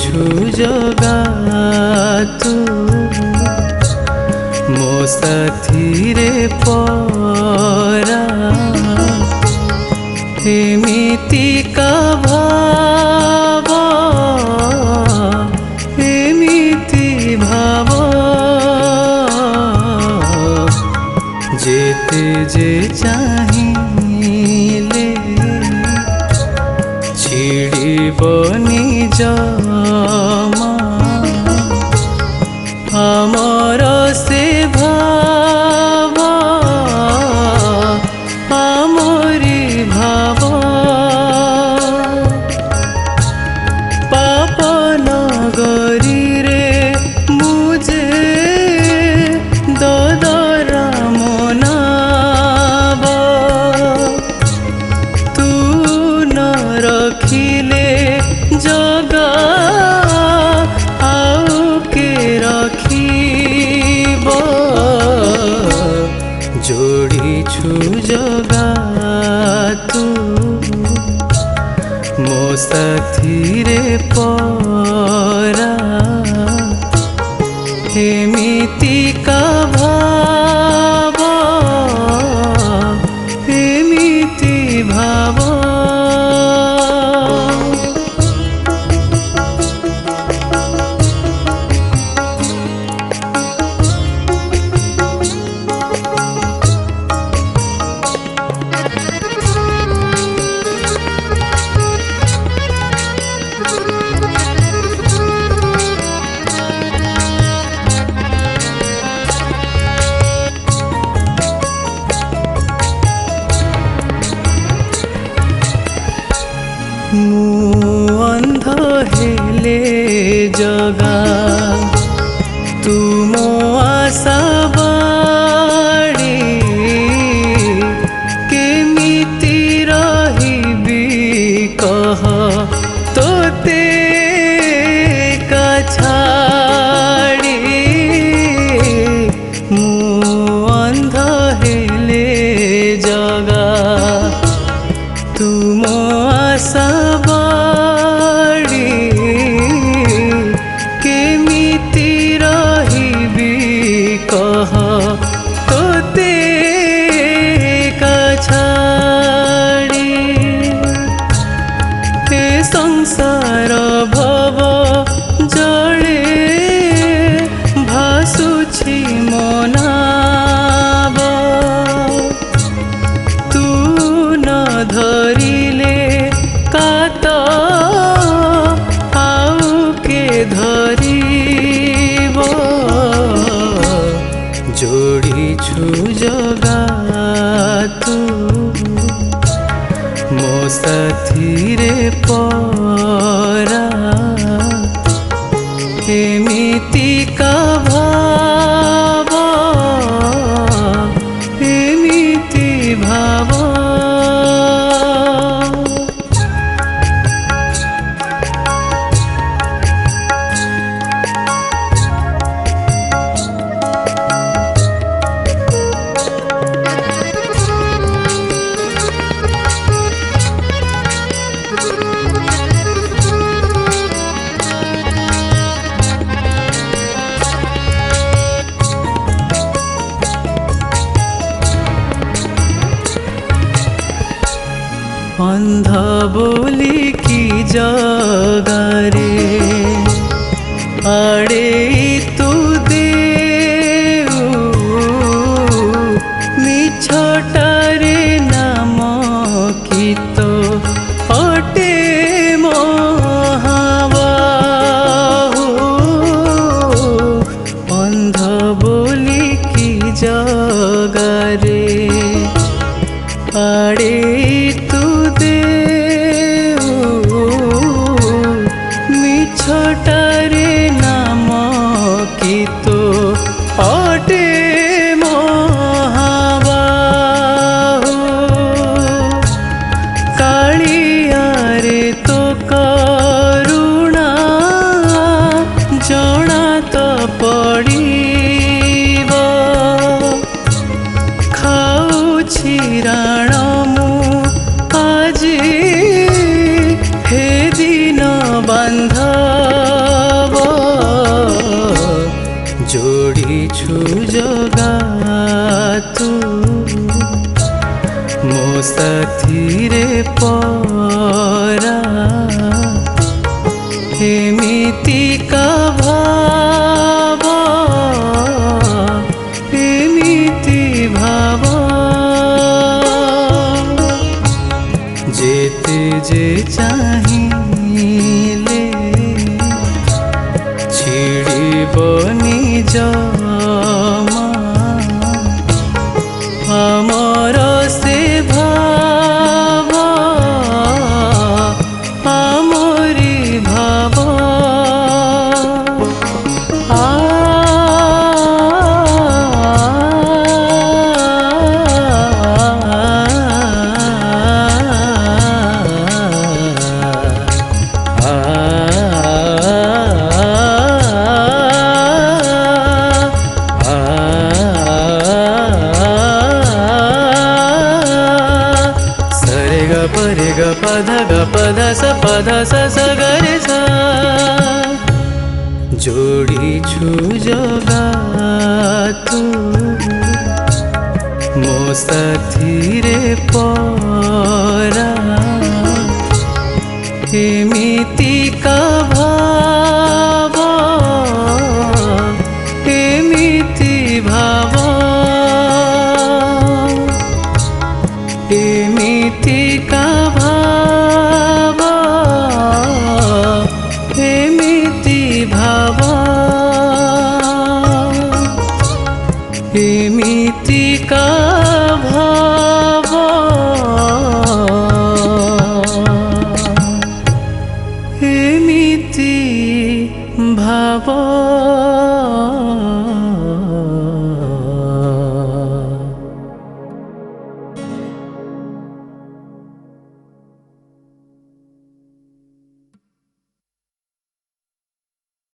जोड़ीछु जगा तू मो साथी रे परा एमिति का भाव एमिति भाव जेते जे चाहिले छिड़िबनी जमा हमर से भाव हमरी भाव पाप नगरी रे मुझे ददरा मनाब तू न रखिले जगा आउ के रखिब जोड़ीछु जगा तू मो साथी रे परा एमिति का भाव एमिति भाव मु अंध हेले जगा तुम आशा बाड़ी केमिति रहिबी कह तोते का छाड़ी मु अंध हेले जगा तुम आशा बाड़ी केमिति रहिबी कह तोते का छाड़ी ए संसार भव जड़े भासुछि मनाब तू न धरिले कात आउ के धरिब जोड़ीछु जगा तू मो साथी रे परा एमिति का भाव एमिति भाव अंध बोली की जगारे आड़े तू देऊ मिछटारे नाम की तो अटे महाबाहु अंध बोली की जगारे आड़े तू देऊ मिछटारे नाम जगा तू मो साथी रे परा एमिति का भाव एमिति भाव जेते जे चाहिले छिड़िबनी जमा आमर से भाव आमरी भाव परे ग पध स स ग रे सा जोड़ी छु जगा तू मो साथी रे परा